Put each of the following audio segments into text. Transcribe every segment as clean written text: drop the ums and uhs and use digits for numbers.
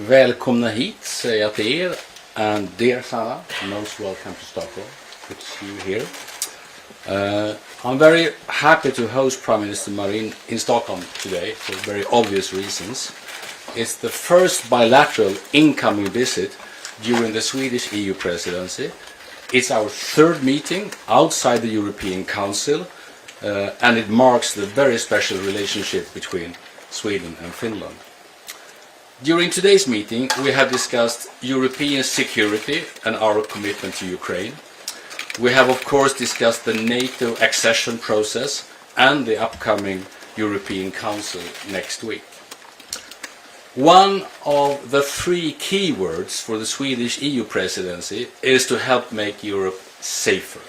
Välkomna hit säger jag till er, and dear Sanna, most welcome to Stockholm. Good to see you here. I'm very happy to host Prime Minister Marin in Stockholm today for very obvious reasons. It's the first bilateral incoming visit during the Swedish EU presidency. It's our third meeting outside the European Council, and it marks the very special relationship between Sweden and Finland. During today's meeting, we have discussed European security and our commitment to Ukraine. We have, of course, discussed the NATO accession process and the upcoming European Council next week. One of the three key words for the Swedish EU presidency is to help make Europe safer.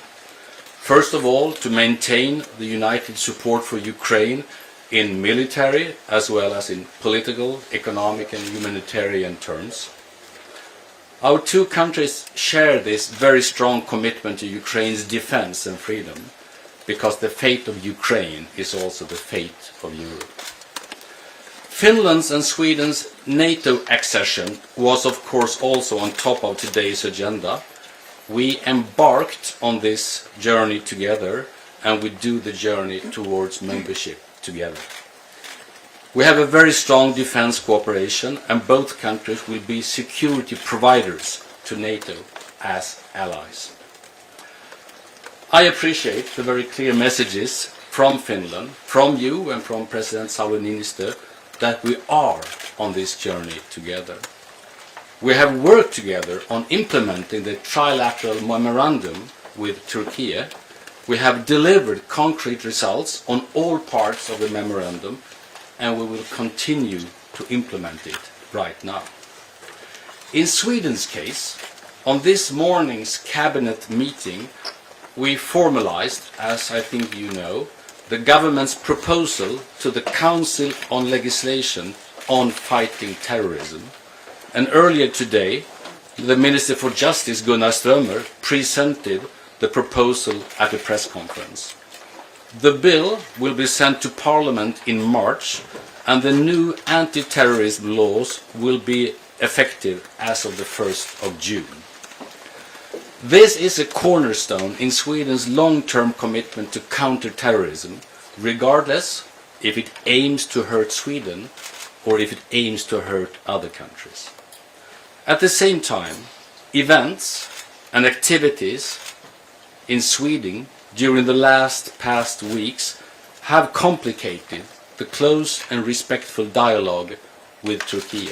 First of all, to maintain the united support for Ukraine in military as well as in political, economic and humanitarian terms. Our two countries share this very strong commitment to Ukraine's defense and freedom, because the fate of Ukraine is also the fate of Europe. Finland's and Sweden's NATO accession was of course also on top of today's agenda. We embarked on this journey together, and we do the journey towards membership together. We have a very strong defense cooperation, and both countries will be security providers to NATO as allies. I appreciate the very clear messages from Finland, from you and from President Sauli Niinistö, that we are on this journey together. We have worked together on implementing the trilateral memorandum with Turkey. We have delivered concrete results on all parts of the memorandum, and we will continue to implement it right now. In Sweden's case, on this morning's cabinet meeting, we formalized, as I think you know, the government's proposal to the Council on legislation on fighting terrorism. And earlier today, the Minister for Justice, Gunnar Strömmer, presented the proposal at a press conference. The bill will be sent to Parliament in March, and the new anti-terrorism laws will be effective as of the 1st of June. This is a cornerstone in Sweden's long-term commitment to counter-terrorism, regardless if it aims to hurt Sweden or if it aims to hurt other countries. At the same time, events and activities in Sweden during the past weeks have complicated the close and respectful dialogue with Turkey.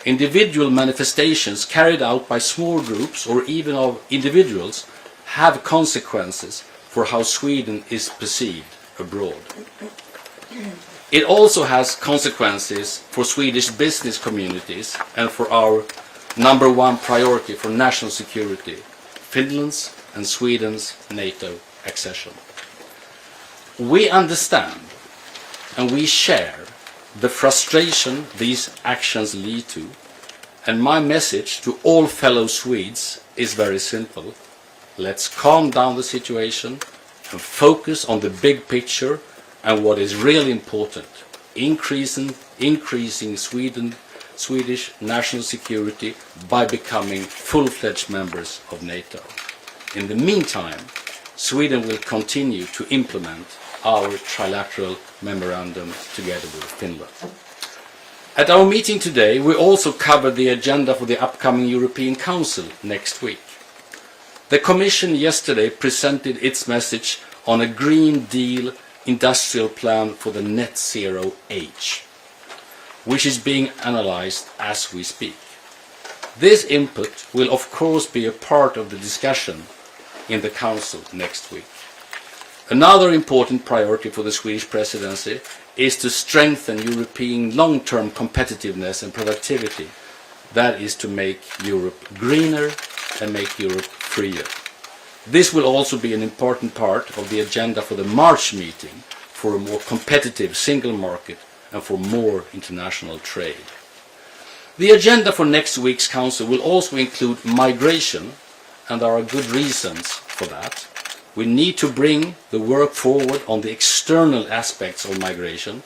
Individual manifestations carried out by small groups or even of individuals have consequences for how Sweden is perceived abroad. It also has consequences for Swedish business communities and for our number one priority for national security, Finland's and Sweden's NATO accession. We understand and we share the frustration these actions lead to, and my message to all fellow Swedes is very simple. Let's calm down the situation and focus on the big picture and what is really important, increasing Swedish national security by becoming full-fledged members of NATO. In the meantime, Sweden will continue to implement our trilateral memorandum together with Finland. At our meeting today, we also covered the agenda for the upcoming European Council next week. The Commission yesterday presented its message on a Green Deal industrial plan for the net zero age, which is being analyzed as we speak. This input will of course be a part of the discussion in the Council next week. Another important priority for the Swedish presidency is to strengthen European long-term competitiveness and productivity. That is to make Europe greener and make Europe freer. This will also be an important part of the agenda for the March meeting for a more competitive single market and for more international trade. The agenda for next week's Council will also include migration, and there are good reasons for that. We need to bring the work forward on the external aspects of migration,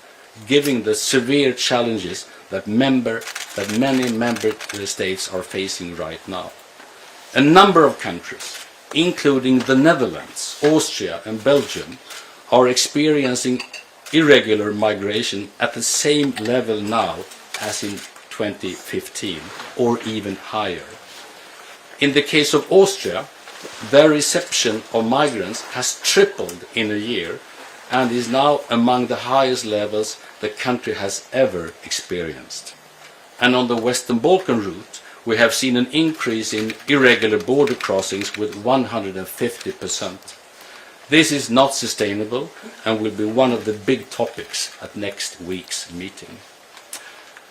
given the severe challenges that many member states are facing right now. A number of countries, including the Netherlands, Austria and Belgium, are experiencing irregular migration at the same level now as in 2015, or even higher. In the case of Austria, their reception of migrants has tripled in a year and is now among the highest levels the country has ever experienced. And on the Western Balkan route, we have seen an increase in irregular border crossings with 150%. This is not sustainable and will be one of the big topics at next week's meeting.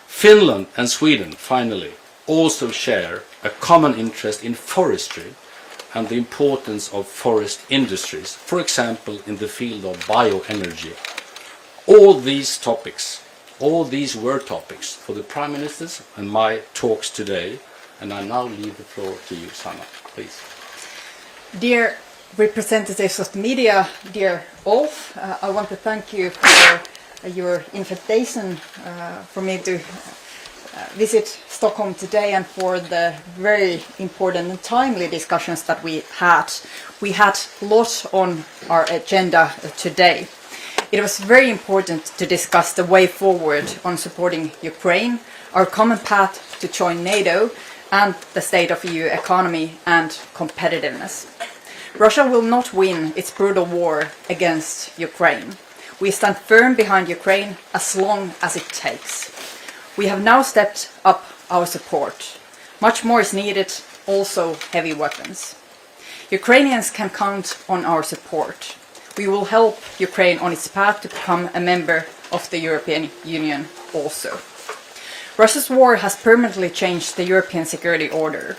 Finland and Sweden, finally, also share a common interest in forestry and the importance of forest industries, for example, in the field of bioenergy. All these were topics for the Prime Ministers and my talks today, and I now leave the floor to you, Sanna, please. Dear representatives of the media, dear Ulf, I want to thank you for your invitation for me to visit Stockholm today and for the very important and timely discussions that we had. We had a lot on our agenda today. It was very important to discuss the way forward on supporting Ukraine, our common path to join NATO, and the state of EU economy and competitiveness. Russia will not win its brutal war against Ukraine. We stand firm behind Ukraine as long as it takes. We have now stepped up our support. Much more is needed, also heavy weapons. Ukrainians can count on our support. We will help Ukraine on its path to become a member of the European Union also. Russia's war has permanently changed the European security order.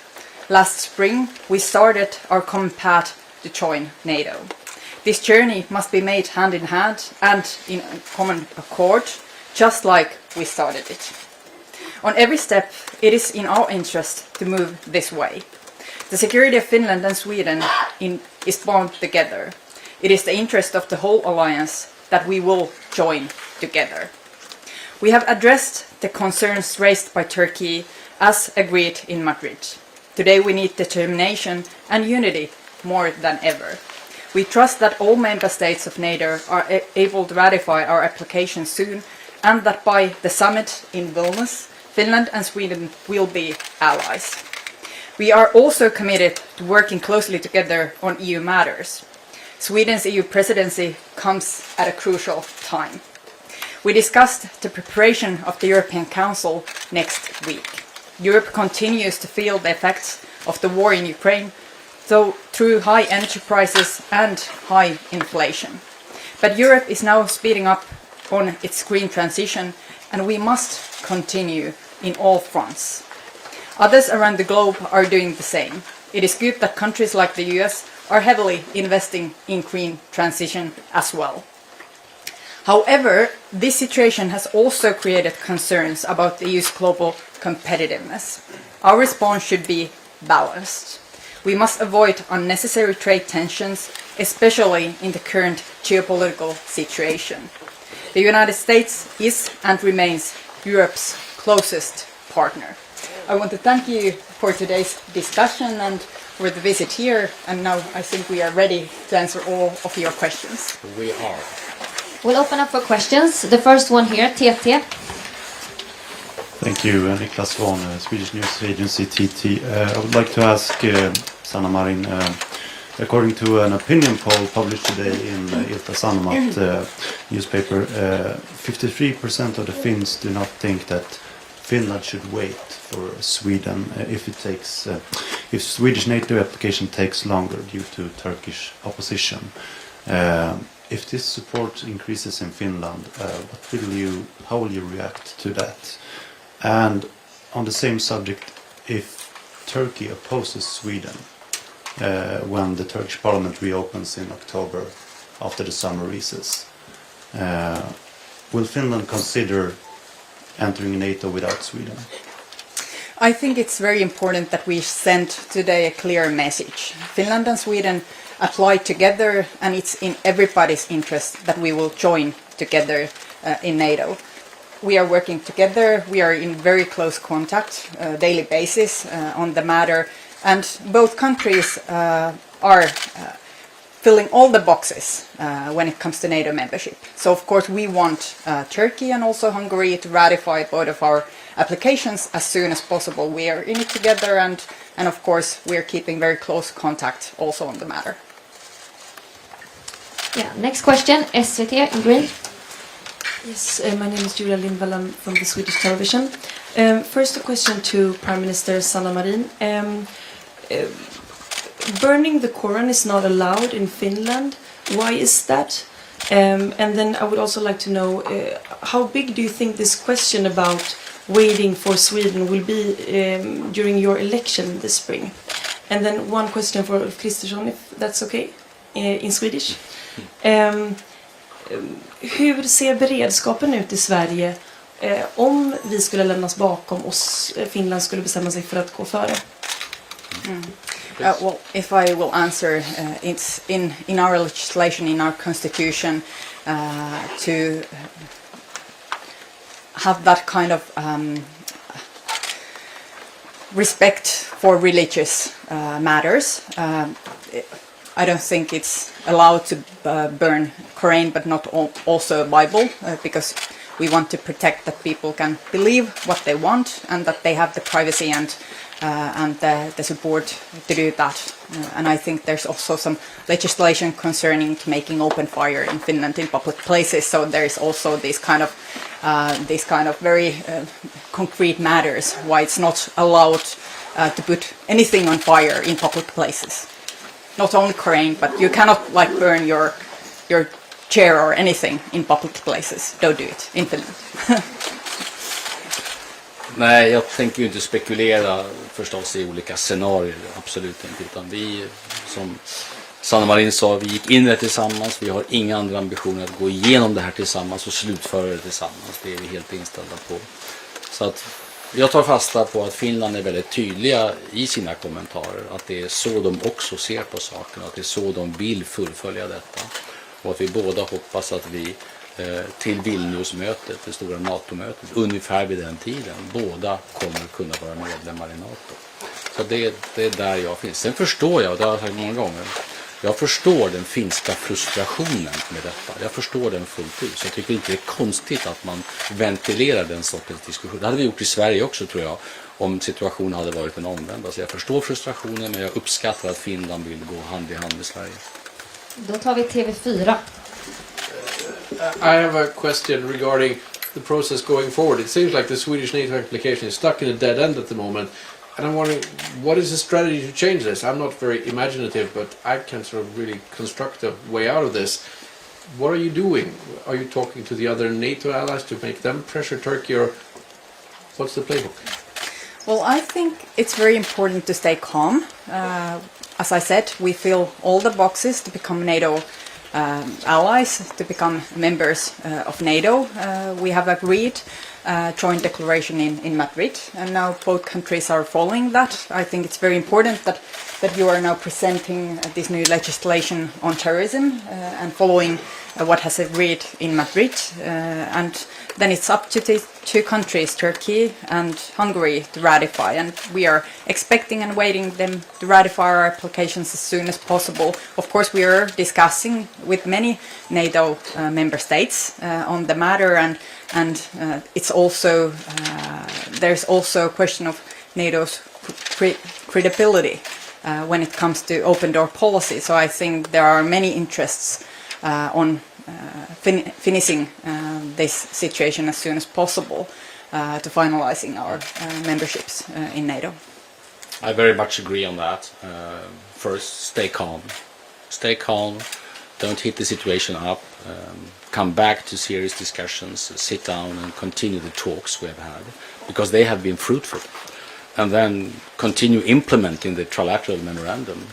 Last spring, we started our common path to join NATO. This journey must be made hand in hand and in common accord, just like we started it. On every step, it is in our interest to move this way. The security of Finland and Sweden is bound together. It is the interest of the whole alliance that we will join together. We have addressed the concerns raised by Turkey as agreed in Madrid. Today we need determination and unity more than ever. We trust that all member states of NATO are able to ratify our application soon and that by the summit in Vilnius, Finland and Sweden will be allies. We are also committed to working closely together on EU matters. Sweden's EU presidency comes at a crucial time. We discussed the preparation of the European Council next week. Europe continues to feel the effects of the war in Ukraine, though through high energy prices and high inflation. But Europe is now speeding up on its green transition, and we must continue in all fronts. Others around the globe are doing the same. It is good that countries like the US are heavily investing in green transition as well. However, this situation has also created concerns about the EU's global competitiveness. Our response should be balanced. We must avoid unnecessary trade tensions, especially in the current geopolitical situation. The United States is and remains Europe's closest partner. I want to thank you for today's discussion and for the visit here, and now I think we are ready to answer all of your questions. We are. We'll open up for questions. The first one here, TT. Thank you, Niklas Svahn, Swedish news agency TT. I would like to ask Sanna Marin, according to an opinion poll published today in Ilta Sanomat newspaper, 53% of the Finns do not think that Finland should wait for Sweden if Swedish NATO application takes longer due to Turkish opposition. If this support increases in Finland, how will you react to that? And on the same subject, if Turkey opposes Sweden when the Turkish parliament reopens in October after the summer recess, will Finland consider entering NATO without Sweden? I think it's very important that we send today a clear message. Finland and Sweden apply together, and it's in everybody's interest that we will join together in NATO. We are working together. We are in very close contact, daily basis on the matter, and both countries are filling all the boxes when it comes to NATO membership. So of course we want Turkey and also Hungary to ratify both of our applications as soon as possible. We are in it together, and of course we are keeping very close contact also on the matter. Yeah, next question, SVT in green. Yes, my name is Julia Lindvall. I'm from the Swedish television. First, a question to Prime Minister Sanna Marin. Burning the Koran is not allowed in Finland. Why is that? And then I would also like to know how big do you think this question about waiting for Sweden will be during your election this spring? And then one question for Kristersson, if that's okay, in Swedish. Hur ser beredskapen ut i Sverige om vi skulle lämnas bakom och Finland skulle bestämma sig för att gå före? Well, if I will answer, it's in our legislation, in our constitution, to have that kind of respect for religious matters. I don't think it's allowed to burn Quran, but not also Bible, because we want to protect that people can believe what they want and that they have the privacy and the support to do that. And I think there's also some legislation concerning to making open fire in Finland in public places. So there is also these kind of very concrete matters why it's not allowed to put anything on fire in public places. Not only Quran, but you cannot like burn your chair or anything in public places. Don't do it in Finland. Nej, jag tänker ju inte spekulera förstås i olika scenarier, absolut inte. Utan vi, som Sanna Marin sa, vi gick in det tillsammans. Vi har inga andra ambitioner att gå igenom det här tillsammans och slutföra det tillsammans. Det är vi helt inställda på. Så att jag tar fasta på att Finland är väldigt tydliga i sina kommentarer. Att det är så de också ser på saken. Att det är så de vill fullfölja detta. Och att vi båda hoppas att vi till Vilniusmötet, det stora NATO-mötet, ungefär vid den tiden, båda kommer kunna vara medlemmar i NATO. Så det är där jag finns. Sen förstår jag, och det har jag sagt många gånger, jag förstår den finska frustrationen med detta. Jag förstår den fullt ut. Så jag tycker inte det är konstigt att man ventilerar den sortens diskussion. Det hade vi gjort i Sverige också, tror jag, om situationen hade varit den omvända. Så jag förstår frustrationen, men jag uppskattar att Finland vill gå hand i hand med Sverige. Då tar vi TV4. I have a question regarding the process going forward. It seems like the Swedish NATO application is stuck in a dead end at the moment. And I'm wondering, what is the strategy to change this? I'm not very imaginative, but I can sort of really construct a way out of this. What are you doing? Are you talking to the other NATO allies to make them pressure Turkey, or what's the playbook? Well, I think it's very important to stay calm. As I said, we fill all the boxes to become NATO allies, to become members of NATO. We have agreed joint declaration in Madrid, and now both countries are following that. I think it's very important that you are now presenting this new legislation on terrorism and following what has agreed in Madrid, and then it's up to the two countries, Turkey and Hungary, to ratify, and we are expecting and waiting them to ratify our applications as soon as possible. Of course, we are discussing with many NATO member states on the matter, and it's also there's also a question of NATO's credibility when it comes to open door policy. So I think there are many interests on finishing this situation as soon as possible to finalizing our memberships in NATO. I very much agree on that. First, stay calm. Stay calm. Don't hit the situation up. Come back to serious discussions. Sit down and continue the talks we have had, because they have been fruitful. And then continue implementing the trilateral memorandum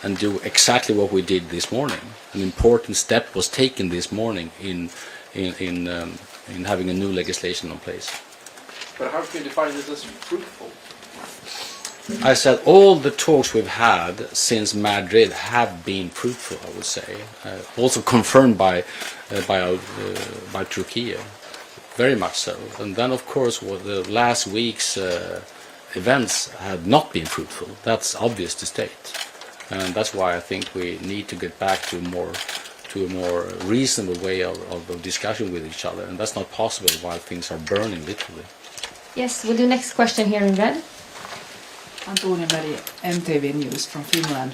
and do exactly what we did this morning. An important step was taken this morning in having a new legislation in place. But how can you define this as fruitful? I said all the talks we've had since Madrid have been fruitful, I would say. Also confirmed by Turkey. very much so. And then, of course, what the last week's events had not been fruitful. That's obvious to state, and that's why I think we need to get back to a more reasonable way of discussion with each other, and that's not possible while things are burning literally. Yes, we'll do next question here in red. Antonia Meri, MTV News från Finland.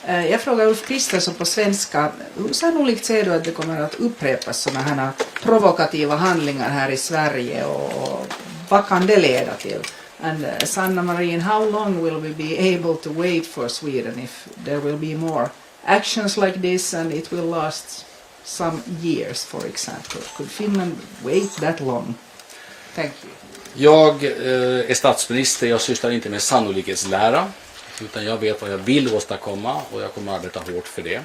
Jag frågar Ulf Kristersson på svenska, hur sannolikt ser du att det kommer att upprepas sådana här provokativa handlingar här i Sverige och vad kan det leda till? And Sanna Marin, how long will we be able to wait for Sweden if there will be more actions like this and it will last some years, for example? Could Finland wait that long? Thank you. Jag är statsminister, jag sysslar inte med sannolikhetslära, utan jag vet vad jag vill åstadkomma och jag kommer att arbeta hårt för det.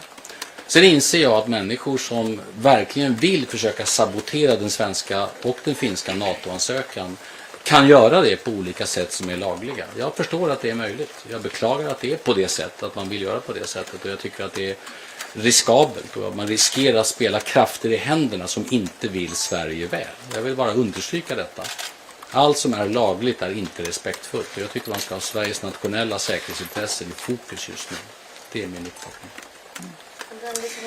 Sen inser jag att människor som verkligen vill försöka sabotera den svenska och den finska NATO-ansökan kan göra det på olika sätt som är lagliga. Jag förstår att det är möjligt. Jag beklagar att det är på det sättet, att man vill göra på det sättet, och jag tycker att det är riskabelt och man riskerar att spela krafter i händerna som inte vill Sverige väl. Jag vill bara understryka detta. Allt som är lagligt är inte respektfullt, och jag tycker man ska ha Sveriges nationella säkerhetsintressen i fokus just nu. Det är min uppfattning.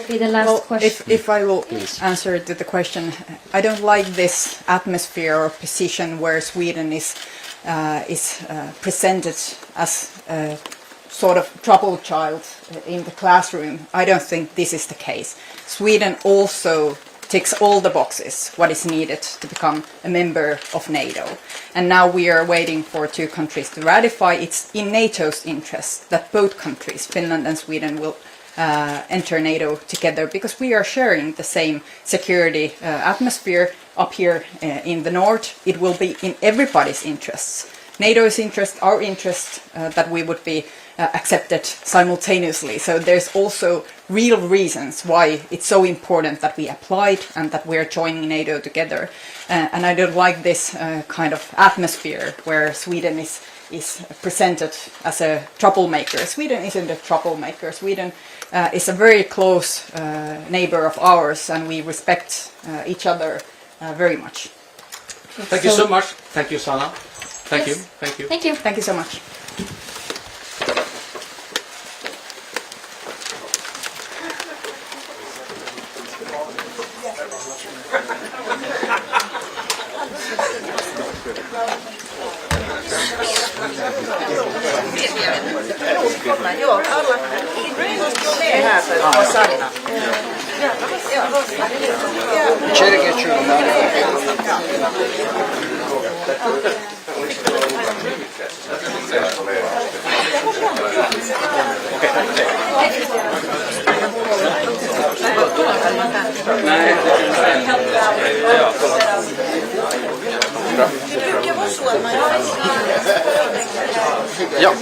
Be the last question. If I will answer to the question, I don't like this atmosphere or position where Sweden is presented as a sort of troubled child in the classroom. I don't think this is the case. Sweden also ticks all the boxes what is needed to become a member of NATO. And now we are waiting for two countries to ratify. It's in NATO's interest that both countries, Finland and Sweden, will enter NATO together, because we are sharing the same security atmosphere up here in the north. It will be in everybody's interests. NATO's interest, our interest, that we would be accepted simultaneously. So there's also real reasons why it's so important that we applied and that we're joining NATO together. And I don't like this kind of atmosphere where Sweden is presented as a troublemaker. Sweden isn't a troublemaker. Sweden is a very close neighbor of ours, and we respect each other very much. Thank you so much. Thank you, Sanna. Thank you. Yes. Thank you. Thank you. Thank you so much. Ja.